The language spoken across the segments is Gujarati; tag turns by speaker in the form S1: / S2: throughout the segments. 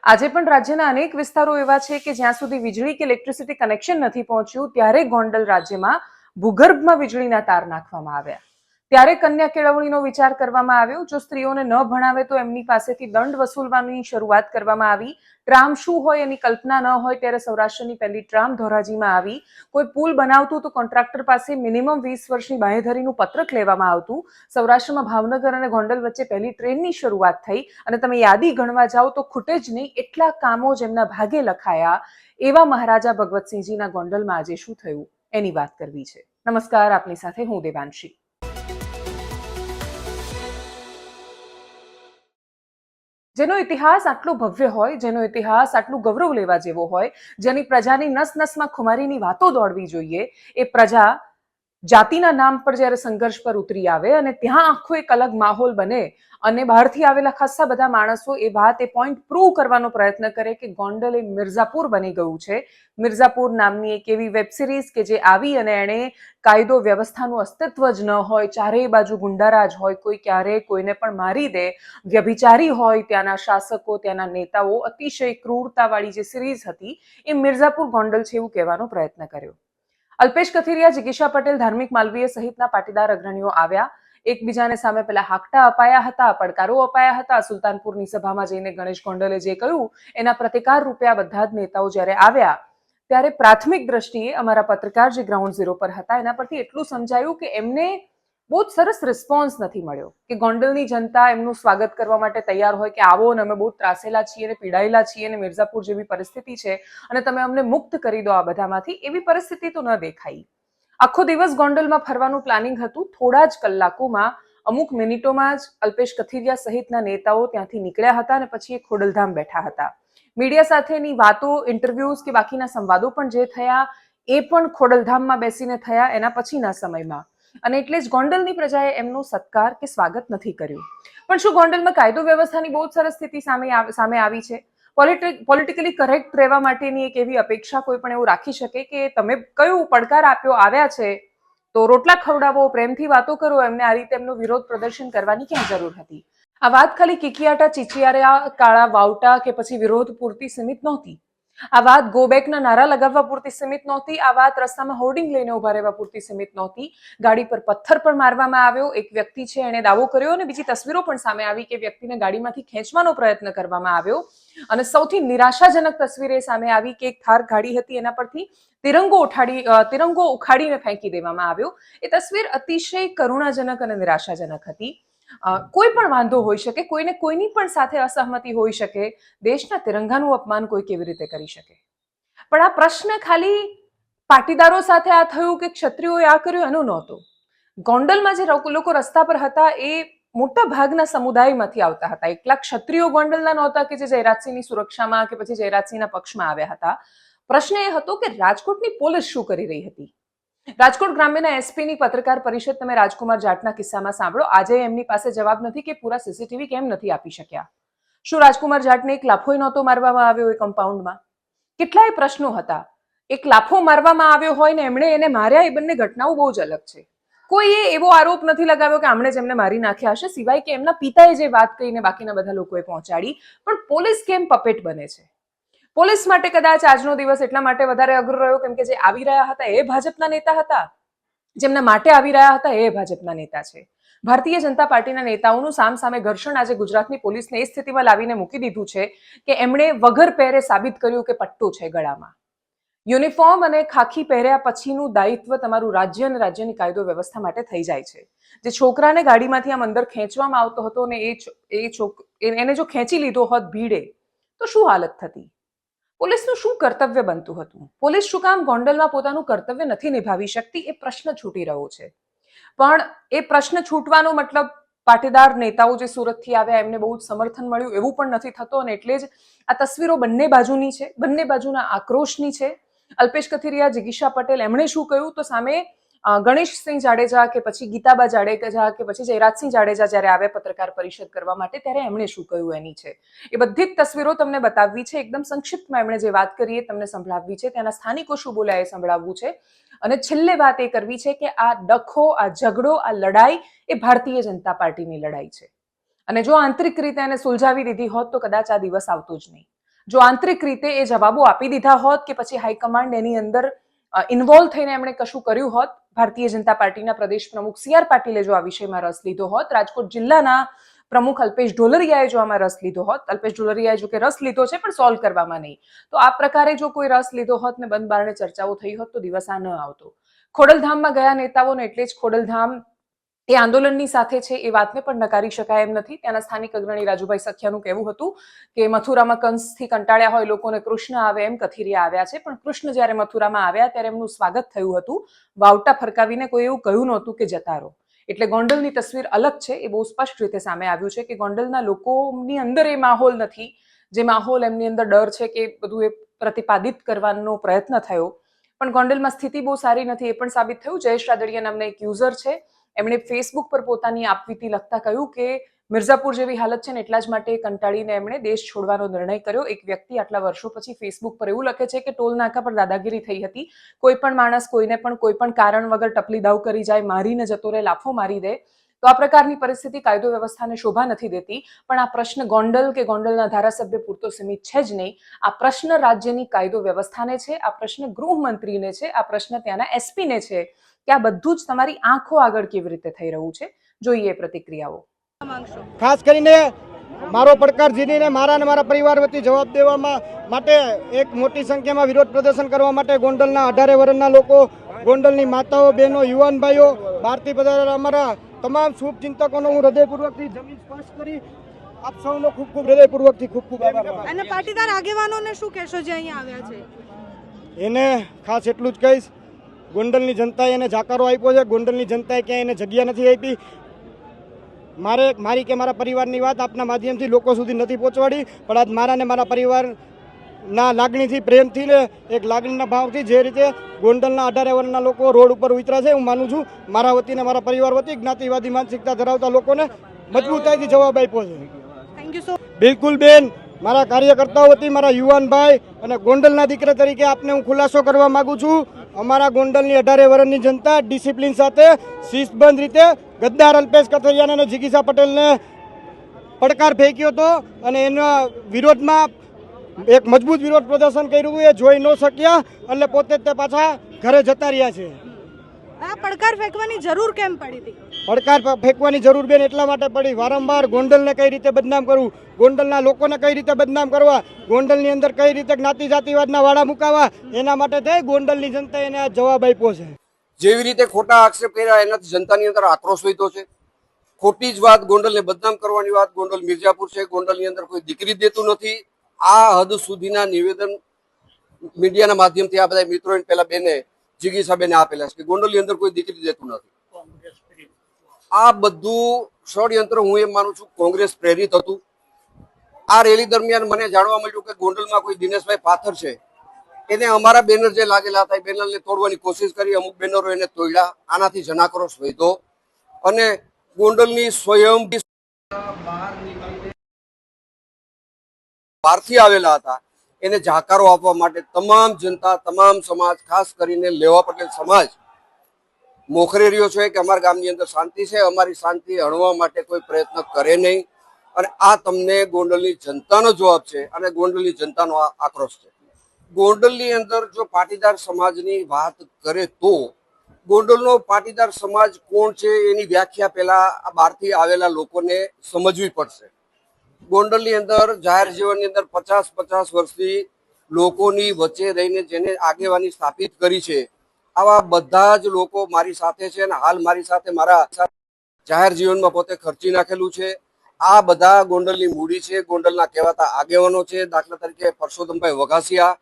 S1: આજે પણ રાજ્યના અનેક વિસ્તારો એવા છે કે જ્યાં સુધી વીજળી કે ઇલેક્ટ્રિસિટી કનેક્શન નથી પહોંચ્યું ત્યારે ગોંડલ રાજ્યમાં ભૂગર્ભમાં વીજળીના તાર નાખવામાં આવ્યા. ત્યારે કન્યા કેળવણીનો વિચાર કરવામાં આવ્યો. જો સ્ત્રીઓને ન ભણાવે તો એમની પાસેથી દંડ વસૂલવાની શરૂઆત કરવામાં આવી. ટ્રામ શું હોય એની કલ્પના ન હોય ત્યારે સૌરાષ્ટ્રની પહેલી ટ્રામ ધોરાજીમાં આવી. કોઈ પુલ બનાવતું તો કોન્ટ્રાક્ટર પાસે મિનિમમ 20 વર્ષની બાંહેધરીનું પત્રક લેવામાં આવતું. સૌરાષ્ટ્રમાં ભાવનગર અને ગોંડલ વચ્ચે પહેલી ટ્રેનની શરૂઆત થઈ અને તમે યાદી ગણવા જાઓ તો ખૂટે જ નહીં એટલા કામો જેમના ભાગે લખાયા. એવા મહારાજા ભગવતસિંહજીના ગોંડલમાં આજે શું થયું એની વાત કરવી છે. નમસ્કાર, આપની સાથે હું દેવાંશી. જેનો ઇતિહાસ આટલો ભવ્ય હોય, જેનો ઇતિહાસ આટલું ગૌરવ લેવા જેવો હોય, જેની પ્રજાની નસ નસમાં ખુમારીની વાતો દોડવી જોઈએ, એ પ્રજા જાતિના નામ પર જ્યારે સંઘર્ષ પર ઉતરી આવે અને ત્યાં આખો એક અલગ માહોલ બને અને બહારથી આવેલા ખાસ્સા બધા માણસો એ પોઈન્ટ પ્રૂવ કરવાનો પ્રયત્ન કરે કે ગોંડલ એ મિર્ઝાપુર બની ગયું છે. મિર્ઝાપુર નામની એક એવી વેબ સિરીઝ કે જે આવી અને એણે કાયદો વ્યવસ્થાનું અસ્તિત્વ જ ન હોય, ચારેય બાજુ ગુંડારાજ હોય, કોઈ ક્યારેય કોઈને પણ મારી દે, વ્યભિચારી હોય, ત્યાંના શાસકો, ત્યાંના નેતાઓ, અતિશય ક્રૂરતાવાળી જે સિરીઝ હતી એ મિર્ઝાપુર ગોંડલ છે એવું કહેવાનો પ્રયત્ન કર્યો. અલ્પેશ કથિરિયા, જિગીશા પટેલ, ધાર્મિક માલવીય સહિતના પાટીદાર અગ્રણીઓ આવ્યા. એકબીજાને સામે પેલા હાકટા અપાયા હતા, પડકારો અપાયા હતા. સુલતાનપુરની સભામાં જઈને ગણેશ ગોંડલે જે કહ્યું એના પ્રતિકાર રૂપે આ બધા જ નેતાઓ જ્યારે આવ્યા ત્યારે પ્રાથમિક દ્રષ્ટિએ અમારા પત્રકાર જે ગ્રાઉન્ડ ઝીરો પર હતા એના પરથી એટલું સમજાયું કે એમને બહુ જ સરસ રિસ્પોન્સ નથી મળ્યો, કે ગોંડલની જનતા એમનું સ્વાગત કરવા માટે તૈયાર હોય કે આવો ને અમે બહુ ત્રાસેલા છીએ અને પીડાયેલા છીએ અને મિર્ઝાપુર જેવી પરિસ્થિતિ છે અને તમે અમને મુક્ત કરી દો આ બધામાંથી, એવી પરિસ્થિતિ તો ન દેખાઈ. આખો દિવસ ગોંડલમાં ફરવાનું પ્લાનિંગ હતું. થોડા જ કલાકોમાં, અમુક મિનિટોમાં જ અલ્પેશ કથિરિયા સહિતના નેતાઓ ત્યાંથી નીકળ્યા હતા અને પછી એ ખોડલધામ બેઠા હતા. મીડિયા સાથેની વાતો, ઇન્ટરવ્યુઝ કે બાકીના સંવાદો પણ જે થયા એ પણ ખોડલધામમાં બેસીને થયા એના પછીના સમયમાં. અને એટલે જ ગોંડલની પ્રજાએ એમનો સત્કાર કે સ્વાગત નથી કર્યું. પણ શું ગોંડલમાં કાયદો વ્યવસ્થાની બહુ જ સરસ સ્થિતિ સામે આવી છે? પોલિટિકલી કરેક્ટ રહેવા માટેની એક એવી અપેક્ષા કોઈ પણ એવું રાખી શકે કે તમે કયું પડકાર આપ્યો, આવ્યા છે તો રોટલા ખવડાવો, પ્રેમથી વાતો કરો, એમને આ રીતે એમનો વિરોધ પ્રદર્શન કરવાની ક્યાં જરૂર હતી? આ વાત ખાલી કિકિયાટા, ચીચિયારા, કાળા વાવટા કે પછી વિરોધ પૂરતી સીમિત નહોતી. આ વાત ગોબેકના નારા લગાવવા પૂરતી સીમિત નહોતી. આ વાત રસ્તામાં હોર્ડિંગ લઈને ઉભા રહેવા પૂરતી સીમિત નહોતી. ગાડી પર પથ્થર પણ મારવામાં આવ્યો. એક વ્યક્તિ છે એણે દાવો કર્યો અને બીજી તસવીરો પણ સામે આવી કે વ્યક્તિને ગાડીમાંથી ખેંચવાનો પ્રયત્ન કરવામાં આવ્યો. અને સૌથી નિરાશાજનક તસવીર એ સામે આવી કે એક થાર ગાડી હતી એના પરથી તિરંગો ઉખાડીને ફેંકી દેવામાં આવ્યો. એ તસવીર અતિશય કરુણાજનક અને નિરાશાજનક હતી. કોઈ પણ વાંધો હોઈ શકે, કોઈને કોઈની પણ સાથે અસહમતિ હોઈ શકે, દેશના તિરંગાનું અપમાન કોઈ કેવી રીતે કરી શકે? પણ આ પ્રશ્ન ખાલી પાટીદારો સાથે આ થયું કે ક્ષત્રિયોએ આ કર્યું એનો નહોતો. ગોંડલમાં જે લોકો રસ્તા પર હતા એ મોટા ભાગના સમુદાયમાંથી આવતા હતા. એકલા ક્ષત્રિયો ગોંડલના નહોતા કે જે જયરાજસિંહની સુરક્ષામાં કે પછી જયરાજસિંહના પક્ષમાં આવ્યા હતા. પ્રશ્ન એ હતો કે રાજકોટની પોલીસ શું કરી રહી હતી? રાજકોટ ગ્રામ્યના એસપીની પત્રકાર પરિષદ તમે રાજકુમાર જાટના કિસ્સામાં સાંભળો. આજે એમની પાસે જવાબ નથી કે પૂરા સીસીટીવી કેમ નથી આપી શક્યા. શું રાજકુમાર જાટને એક લાફોય નહોતો મારવામાં આવ્યો એ કમ્પાઉન્ડમાં? કેટલાય પ્રશ્નો હતા. એક લાફો મારવામાં આવ્યો હોય ને એમણે એને માર્યા, એ બંને ઘટનાઓ બહુ જ અલગ છે. કોઈએ એવો આરોપ નથી લગાવ્યો કે આમણે જ એમને મારી નાખ્યા હશે, સિવાય કે એમના પિતાએ જે વાત કહીને બાકીના બધા લોકોએ પહોંચાડી. પણ પોલીસ કેમ પપેટ બને છે? પોલીસ માટે કદાચ આજનો દિવસ એટલા માટે વધારે અઘરો રહ્યો કેમ કે જે આવી રહ્યા હતા એ ભાજપના નેતા હતા, જેમના માટે આવી રહ્યા હતા એ ભાજપના નેતા છે. ભારતીય જનતા પાર્ટીના નેતાઓનું સામસામે ઘર્ષણ આજે ગુજરાતની પોલીસને એ સ્થિતિમાં લાવીને મૂકી દીધું છે કે એમણે વગર પહેરે સાબિત કર્યું કે પટ્ટો છે ગળામાં. યુનિફોર્મ અને ખાખી પહેર્યા પછીનું દાયિત્વ તમારું રાજ્ય અને રાજ્યની કાયદો વ્યવસ્થા માટે થઈ જાય છે. જે છોકરાને ગાડીમાંથી આમ અંદર ખેંચવામાં આવતો હતો ને એને જો ખેંચી લીધો હોત ભીડે તો શું હાલત થતી? પોલીસનું શું કર્તવ્ય બનતું હતું? પોલીસ શું કામ ગોંડલમાં પોતાનું કર્તવ્ય નથી નિભાવી શકતી? એ પ્રશ્ન છૂટી રહ્યો છે. પણ એ પ્રશ્ન છૂટવાનો મતલબ પાટીદાર નેતાઓ જે સુરતથી આવ્યા એમને બહુ જ સમર્થન મળ્યું એવું પણ નથી થતો. અને એટલે જ આ તસવીરો બંને બાજુની છે, બંને બાજુના આક્રોશની છે. અલ્પેશ કથિરિયા, જિગીશા પટેલ, એમણે શું કહ્યું તો સામે ગણેશસિંહ જાડેજા કે પછી ગીતાબા જાડેજા કે પછી જયરાજસિંહ જાડેજા જ્યારે આવે પત્રકાર પરિષદ કરવા માટે ત્યારે એમણે શું કહ્યું એની છે. એ બધી જ તસવીરો તમને બતાવવી છે. એકદમ સંક્ષિપ્તમાં એમણે જે વાત કરી એ તમને સંભળાવવી છે. ત્યાંના સ્થાનિકો શું બોલ્યા એ સંભળાવવું છે. અને છેલ્લે વાત એ કરવી છે કે આ ડખો, આ ઝઘડો, આ લડાઈ એ ભારતીય જનતા પાર્ટીની લડાઈ છે. અને જો આંતરિક રીતે એને સુલઝાવી દીધી હોત તો કદાચ આ દિવસ આવતો જ નહીં. જો આંતરિક રીતે એ જવાબો આપી દીધા હોત કે પછી હાઈકમાન્ડ એની અંદર ઇન્વોલ્વ થઈને એમણે કશું કર્યું હોત, ભારતીય જનતા પાર્ટીના પ્રદેશ પ્રમુખ સી.આર. પાટીલે જો આ વિષયમાં રસ લીધો હોત, રાજકોટ જિલ્લાના પ્રમુખ અલ્પેશ ઢોલરિયાએ જો આમાં રસ લીધો હોત, અલ્પેશ ઢોલરિયાએ જો કે રસ લીધો છે પણ સોલ્વ કરવામાં નહીં, તો આ પ્રકારે જો કોઈ રસ લીધો હોત ને બંધ બારણે ચર્ચાઓ થઈ હોત તો દિવસ આ ન આવતો. ખોડલધામમાં ગયા નેતાઓને એટલે જ ખોડલધામ એ આંદોલનની સાથે છે એ વાતને પણ નકારી શકાય એમ નથી. ત્યાંના સ્થાનિક અગ્રણી રાજુભાઈ સખિયાનું કહેવું હતું કે મથુરામાં કંસથી કંટાળ્યા હોય લોકોને કૃષ્ણ આવે એમ કથિરિયા આવ્યા છે, પણ કૃષ્ણ જ્યારે મથુરામાં આવ્યા ત્યારે એમનું સ્વાગત થયું હતું, વાવટા ફરકાવીને કોઈ એવું કહ્યું નહોતું કે જતા રહો. એટલે ગોંડલની તસવીર અલગ છે, એ બહુ સ્પષ્ટ રીતે સામે આવ્યું છે કે ગોંડલના લોકોની અંદર એ માહોલ નથી, જે માહોલ એમની અંદર ડર છે કે બધું એ પ્રતિપાદિત કરવાનો પ્રયત્ન થયો. પણ ગોંડલમાં સ્થિતિ બહુ સારી નથી એ પણ સાબિત થયું. જયેશ રાદડિયા નામના એક યુઝર છે, એમણે ફેસબુક પર પોતાની આપવીતી લખતા કહ્યું કે મિર્ઝાપુર જેવી હાલત છે ને એટલા જ માટે કંટાળીને એમણે દેશ છોડવાનો નિર્ણય કર્યો. એક વ્યક્તિ આટલા વર્ષો પછી ફેસબુક પર એવું લખે છે કે ટોલ નાકા પર દાદાગીરી થઈ હતી, કોઈ પણ માણસ કોઈને પણ કોઈ પણ કારણ વગર ટપલી દાવ કરી જાય, મારીને જતો રહે, લાફો મારી દે, તો આ પ્રકારની પરિસ્થિતિ કાયદો વ્યવસ્થાને શોભા નથી દેતી. પણ આ પ્રશ્ન ગોંડલ કે ગોંડલના ધારાસભ્ય પૂરતો સીમિત છે જ નહીં. આ પ્રશ્ન રાજ્યની કાયદો વ્યવસ્થાને છે, આ પ્રશ્ન ગૃહમંત્રીને છે, આ પ્રશ્ન ત્યાંના એસપીને છે કે આ બધું જ તમારી આંખો આગળ કેવી રીતે થઈ રહ્યું છે. જોઈએ પ્રતિક્રિયાઓ.
S2: ખાસ કરીને મારો પડકાર ઝીલીને મારા અને મારા પરિવાર વતી જવાબ દેવા માટે એક મોટી સંખ્યામાં વિરોધ પ્રદર્શન કરવા માટે ગોંડલના 18 વર્ષના લોકો, ગોંડલની માતાઓ, બહેનો, યુવાન ભાઈઓ, બહારથી પધારેલા અમારા તમામ શુભ ચિંતકોનો હું હૃદયપૂર્વકથી જમીન સ્પર્શ કરી આપ સૌનો ખૂબ ખૂબ હૃદયપૂર્વકથી ખૂબ ખૂબ આભાર.
S3: અને પાટીદાર આગેવાનોને શું કહેશો જે અહીંયા આવ્યા છે?
S2: એને ખાસ એટલું જ કહીશ, ગોંડલની જનતાએ એને જાકારો આપ્યો છે, ગોંડલની જનતાએ ક્યાંય એને જગ્યા નથી આપી. મારી કે મારા પરિવારની વાત આપના માધ્યમથી લોકો સુધી નથી પહોંચવાડી, પણ આજ મારા ને મારા પરિવારના લાગણીથી, પ્રેમથી ને એક લાગણીના ભાવથી જે રીતે ગોંડલના 18 વર્ષના લોકો રોડ ઉપર ઉતર્યા છે, હું માનું છું મારા વતી ને મારા પરિવાર વતી જ્ઞાતિવાદી માનસિકતા ધરાવતા લોકોને મજબૂતાઈથી જવાબ આપ્યો છે.
S3: Thank you so.
S2: બિલકુલ બેન, મારા કાર્યકર્તાઓ વતી, મારા યુવાન ભાઈ અને ગોંડલના દીકરા તરીકે આપને હું ખુલાસો કરવા માંગુ છું. અમારા ગોંડલની 18 વર્ષની જનતા ડિસિપ્લિન સાથે શિસ્તબદ્ધ રીતે ગદ્દાર અલ્પેશ કથિરિયાને અને જિગીશા પટેલને પડકાર ફેંક્યો હતો અને એના વિરોધમાં એક મજબૂત વિરોધ પ્રદર્શન કર્યું. એ જોઈ ન શક્યા એટલે પોતે તે પાછા ઘરે જતા રહ્યા છે.
S3: આ પડકાર ફેંકવાની જરૂર કેમ પડી હતી?
S2: પડકાર ફેંકવાની જરૂર બેન એટલા માટે પડી, વારંવાર ગોંડલને કઈ રીતે બદનામ કરવું, ગોંડલના લોકોને કઈ રીતે બદનામ કરવા, ગોંડલની અંદર કઈ રીતે જ્ઞાતિ જાતિવાદના વાળા મુકાવા, એના માટે થઈ ગોંડલની જનતાએ એને આ જવાબ આપ્યો છે.
S4: જેવી રીતે ખોટા આક્ષેપ કર્યા એનાથી જનતાની અંદર આક્રોશ વધ્યો છે. ખોટી જ વાત, ગોંડલને બદનામ કરવાની વાત. ગોંડલ મિર્ઝાપુર છે, ગોંડલની અંદર કોઈ દીકરી દેતું નથી. આ હદ સુધીના નિવેદન મીડિયાના માધ્યમથી આ બધા મિત્રોને પેલા બેને જિગીશા બેને આપેલા છે કે ગોંડલની અંદર કોઈ દીકરી દેતું નથી. આ બધું ષડયંત્ર હું એમ માનું છું કોંગ્રેસ પ્રેરિત હતું. આ રેલી દરમિયાન મને જાણવા મળ્યું કે ગોંડલમાં કોઈ દિનેશભાઈ પાથર છે, એને અમારા બેનર જે લાગેલા હતા એ બેનરને તોડવાની કોશિશ કરી, અમુક બેનરો એને તોડ્યા. આનાથી જનાક્રોશ વધ્યો અને ગોંડલની સ્વયં બહારથી આવેલા હતા એને જાકારો આપવા માટે તમામ જનતા, તમામ સમાજ, ખાસ કરીને લેવા પટેલ સમાજ મોખરે રહ્યો છે કે અમારા ગામની અંદર શાંતિ છે, અમારી શાંતિ હણવા માટે કોઈ પ્રયત્ન કરે નહીં. અને આ તમને ગોંડલની જનતાનો જવાબ છે અને ગોંડલની જનતાનો આક્રોશ છે. ગોંડલની અંદર જો પાટીદાર સમાજની વાત કરે તો ગોંડલનો પાટીદાર સમાજ કોણ છે એની વ્યાખ્યા પહેલા આ બહારથી આવેલા લોકોને સમજવી પડશે. ગોંડલની અંદર જાહેર જીવનની અંદર 50 વર્ષથી લોકોની વચ્ચે રહીને જેને આગેવાની સ્થાપિત કરી છે, આવા બધા જ લોકો મારી સાથે છે અને હાલ મારી સાથે મારા જાહેર જીવનમાં પોતે ખર્ચી નાખેલું છે. આ બધા ગોંડલની મૂડી છે, ગોંડલના કહેવાતા આગેવાનો છે. દાખલા તરીકે પરસોત્તમભાઈ વઘાસિયા,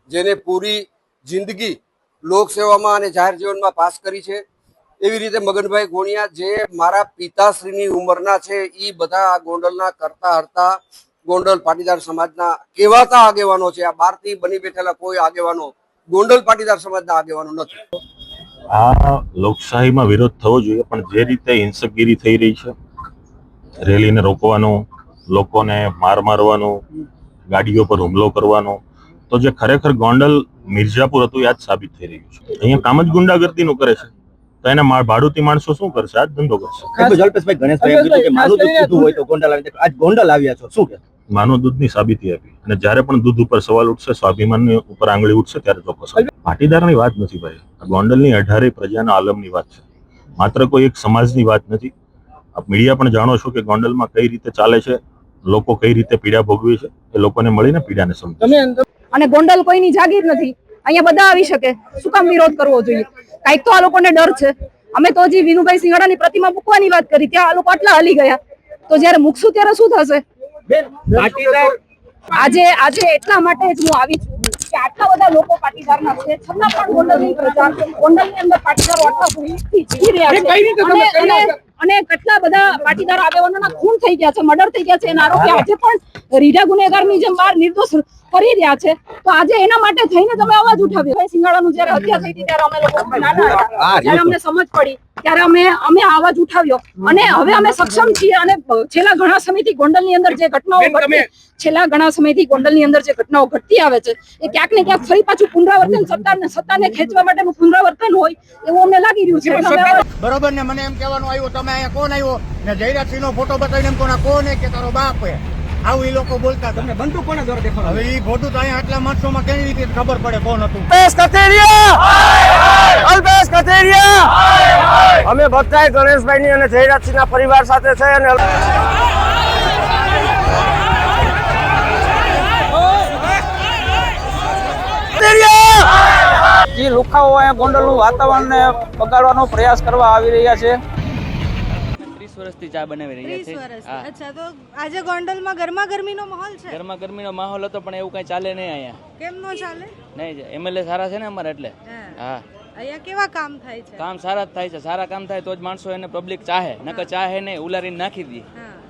S4: જેને પૂરી જિંદગી લોકસેવામાં અને જાહેર જીવનમાં પાસ કરી છે. એવી રીતે મગનભાઈ ગોણિયા, જે મારા પિતાશ્રીની ઉંમરના છે, એ બધા ગોંડલના કરતા હરતા ગોંડલ પાટીદાર સમાજના કહેવાતા આગેવાનો છે. આ બહારથી બની બેઠેલા કોઈ આગેવાનો ગોંડલ પાટીદાર સમાજના આગેવાનો નથી.
S5: આ લોકશાહીમાં વિરોધ થવો જોઈએ, પણ જે રીતે હિંસકગીરી થઈ રહી છે, રેલીને રોકવાનું, લોકોને મારવાનું, ગાડીઓ પર હુમલો કરવાનો, તો જે ખરેખર ગોંડલ મિર્ઝાપુર હતું યાદ સાબિત થઈ રહ્યું છે. અહીંયા કામ જ ગુંડાગર્દીનું કરે છે, તો એને ભાડુતી માણસો શું કરશે? આ ધંધો કરશે.
S6: જલ્પેશભાઈ ગણેશભાઈ કીધું કે મારું દુઃખ કીધું હોય તો ગોંડલ આવી, આજ ગોંડલ આવ્યા છો, શું કે?
S5: માનવ દૂધની સાબિતી આપી અને જ્યારે પણ દૂધ ઉપર સવાલ ઉઠશે, સ્વાભિમાનની ઉપર આંગળી ઉઠશે ત્યારે ચોક્કસ. પાટીદારની વાત નથી ભાઈ, ગોંડલની 18 પ્રજાના આલમની વાત છે, માત્ર કોઈ એક સમાજની વાત નથી. આપ મીડિયા પણ જાણો છો કે ગોંડલમાં કઈ રીતે ચાલે છે, લોકો કઈ રીતે પીડા ભોગવે છે, એ લોકોને મળીને પીડાને સમજે.
S6: અને ગોંડલ કોઈની જાગીર નથી, અહીંયા બધા આવી શકે, શું કામ વિરોધ કરવો જોઈએ? કાંઈક તો આ લોકોને ડર છે. અમે તો હજી વિનુભાઈ સિંઘાડાની પ્રતિમા મૂકવાની વાત કરી, ત્યાં આ લોકો આટલા હલી ગયા, તો જ્યારે મૂકશું ત્યારે શું થશે? આજે એટલા માટે જ હું આવી છું કે આટલા બધા લોકો પાટીદારના છે, છતાં પણ ગોંડલની પ્રજા, ગોંડલની અંદર પાટીદારો આટલા ભૂખથી જીવી રહ્યા છે અને કેટલા બધા પાટીદાર આગેવાનોના ખૂન થઈ ગયા છે, મર્ડર થઈ ગયા છે, એના આરોપી આજે પણ રીઢા ગુનેગારની જેમ બહાર નિર્દોષ ફરી રહ્યા છે. તો આજે એના માટે થઈને તમે અવાજ ઉઠાવ્યો. ભાઈ સિંગાડાનું જ્યારે હત્યા થઈ હતી ત્યારે અમે લોકો નાના હતા, ત્યારે અમને સમજ પડી, ત્યારે અમે અવાજ ઉઠાવ્યો અને હવે અમે સક્ષમ છીએ. અને છેલ્લા ઘણા સમયથી ગોંડલની અંદર જે ઘટનાઓ ઘટતી આવે છે એ ક્યાંક ને ક્યાંક ફરી પાછું પુનરાવર્તન, સત્તાને ખેંચવા માટેનું પુનરાવર્તન હોય એવું અમને લાગી રહ્યું છે.
S7: બરોબર ને, મને એમ કહેવાનું આવ્યું તમે અહીંયા કોણ આવ્યો ને જયરાજસિંહ નો ફોટો બતાવીને એમ કોના કોણ કે તારો બાપ હે, આવું એ લોકો બોલતા. તમને બંદૂક કોને દ્વારા દેખાડો? હવે એ ખોટું તો અહીંયા આટલા માણસોમાં કેવી રીતે ખબર પડે કોણ હતું?
S2: અલ્પેશ કથેરિયા અમે બધા ગણેશભાઈ ની અને જયરાજસિંહ ના પરિવાર સાથે છે અને
S8: જે લુખાઓ અહીંયા ગોંડલનું વાતાવરણને બગાડવાનો પ્રયાસ કરવા આવી રહ્યા છે.
S9: 30 વર્ષથી ચા બનાવી રહ્યા
S3: 30
S9: છે.
S3: વર્ષથી. અચ્છા, તો આજે ગોંડલમાં ગરમા ગરમીનો માહોલ છે?
S9: ગરમા ગરમીનો માહોલ હતો પણ એવું કઈ ચાલે નહીં અહીંયા.
S3: કેમ નો ચાલે?
S9: નહીં, એમએલએ સારા છે ને અમારે એટલે. હા,
S3: અહીંયા કેવા કામ થાય છે?
S9: કામ સારા જ થાય છે. સારા કામ થાય તો જ માણસો એને પબ્લિક ચાહે, નકર ચાહે નહીં, ઉલારીને નાખી દે.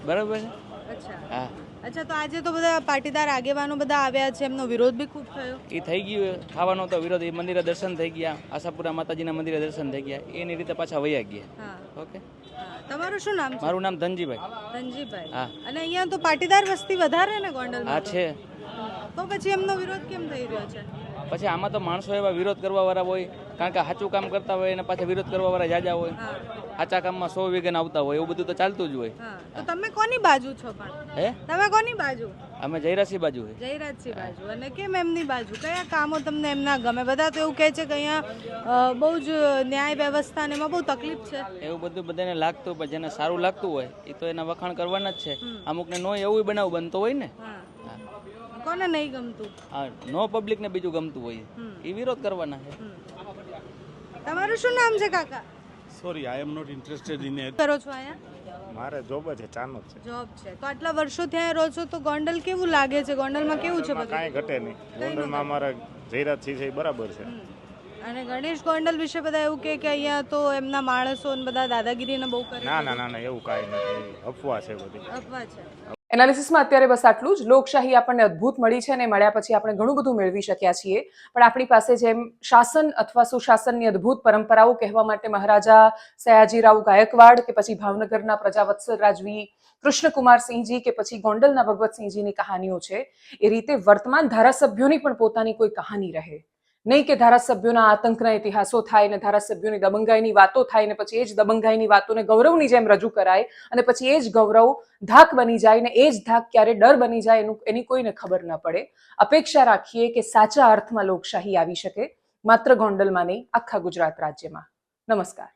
S9: બરાબર છે.
S3: અચ્છા
S9: હા,
S3: અચ્છા, તો આજે તો બધા પાટીદાર આગેવાનો બધા આવ્યા છે, એમનો વિરોધ બી ખૂબ થયો.
S9: એ થઈ ગયું ખાવાનો તો વિરોધ. એ મંદિરે દર્શન થઈ ગયા, આશાપુરા માતાજીના મંદિરે દર્શન થઈ ગયા, એની રીતે પાછા વયા ગયા. ઓકે,
S3: તમારું શું નામ છે?
S9: મારું નામ ધનજીભાઈ.
S3: ધનજીભાઈ.
S9: હા.
S3: અને અહીંયા તો પાટીદાર વસ્તી વધારે ને ગોંડલમાં?
S9: હા છે.
S3: તો પછી એમનો વિરોધ કેમ થઈ રહ્યો છે?
S9: પછી આમાં તો માણસો એવા વિરોધ કરવા વાળા હોય, કારણ કે સાચું કામ કરતા હોય અને પાછા વિરોધ કરવા વાળા જાજા હોય. સાચા કામમાં 100 વિઘન આવતા હોય, એવું બધું તો ચાલતું જ હોય.
S3: તો તમે કોની બાજુ છો પણ?
S9: હે,
S3: તમે કોની બાજુ?
S9: અમે જયરાજસિંહ બાજુ હોય.
S3: જયરાજસિંહ બાજુ. અને કેમ એમની બાજુ? કયા કામો તમને એમના ગમે? બધા તો એવું કહે છે કે અહીંયા બહુ જ ન્યાય વ્યવસ્થા ને એમાં બહુ તકલીફ છે.
S9: એવું બધું બધાને લાગતું, પણ જેને સારું લાગતું હોય એ તો એના વખાણ કરવાના જ છે. અમુકને નો એવું બનાવ બનતો હોય ને.
S3: કોને નહીં ગમતું?
S9: હા, નો પબ્લિક ને બીજું ગમતું હોય એ વિરોધ કરવાના છે.
S3: તમારું શું નામ છે કાકા?
S10: Sorry, I am not interested in it.
S3: કરો છો અહીંયા?
S10: મારે જોબ છે, ચાનો છે.
S3: જોબ છે. તો આટલા વર્ષો ત્યાં રહો છો તો ગોંડલ કેવું લાગે છે? ગોંડલમાં કેવું છે બધું?
S10: કાંઈ ઘટે નહીં. ગોંડલમાં અમારા જયરાજસિંહ છે એ બરાબર છે.
S3: અને ગણેશ ગોંડલ વિશે બધા એવું કહે કે અહીંયા તો એમના માણસો ને બધા દાદાગીરીને બહુ કરે.
S10: ના ના ના ના, એવું કાંઈ નથી, અફવા છે બધી.
S3: અફવા છે.
S1: એનાલિસિસમાં અત્યારે બસ આટલું જ. લોકશાહી આપણને અદ્ભુત મળી છે અને મળ્યા પછી આપણે ઘણું બધું મેળવી શક્યા છીએ, પણ આપણી પાસે જેમ શાસન અથવા સુશાસનની અદ્ભુત પરંપરાઓ કહેવા માટે મહારાજા સયાજીરાવ ગાયકવાડ કે પછી ભાવનગરના પ્રજાવત્સલ રાજવી કૃષ્ણકુમારસિંહજી કે પછી ગોંડલના ભગવતસિંહજીની કહાનીઓ છે, એ રીતે વર્તમાન ધારાસભ્યોની પણ પોતાની કોઈ કહાની રહે. નહીં કે ધારાસભ્યોના આતંકના ઇતિહાસો થાય ને ધારાસભ્યોની દબંગાઈની વાતો થાય ને પછી એ જ દબંગાઈની વાતોને ગૌરવની જેમ રજૂ કરાય અને પછી એ જ ગૌરવ ધાક બની જાય ને એ જ ધાક ક્યારે ડર બની જાય એની કોઈને ખબર ન પડે. અપેક્ષા રાખીએ કે સાચા અર્થમાં લોકશાહી આવી શકે, માત્ર ગોંડલમાં નહીં, આખા ગુજરાત રાજ્યમાં. નમસ્કાર.